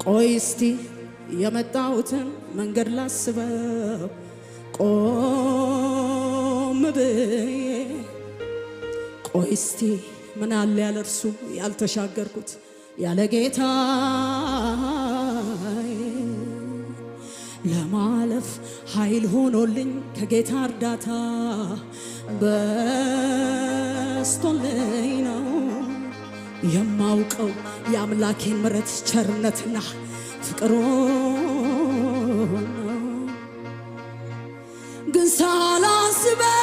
ቆይ እስቲ የመጣሁትን መንገድ ላስበው ቆም ብዬ ቆይ እስቲ ምን አለ ያለ እርሱ ያልተሻገርኩት ያለ ጌታ ለማለፍ ኃይል ሆኖልኝ ከጌታ እርዳታ በስቶልኝ ነው የማውቀው የአምላኬን ምሕረት ቸርነትና ፍቅሩን ግን ሳላስበው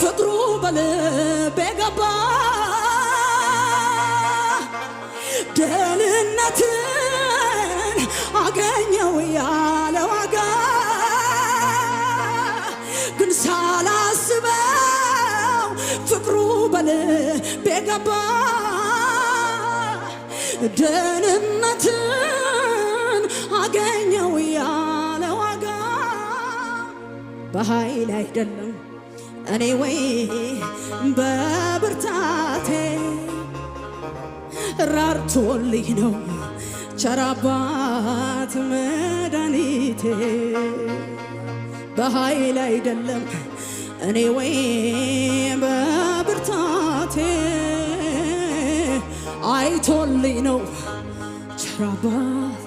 ፍቅሩ በልቤ ገባ ደህንነትን አገኘው ያለ ዋጋ ግን ሳላስበው ፍቅሩ በልቤ ገባ ደህንነትን አገኘው ያለ ዋጋ በኃይል አይደለም እኔ ወይ በብርታቴ ራርቶልኝ ነው ቸር አባት መድኃኒቴ በኃይል አይደለም እኔ ወይ በብርታቴ አይቶልኝ ነው ቸር አባት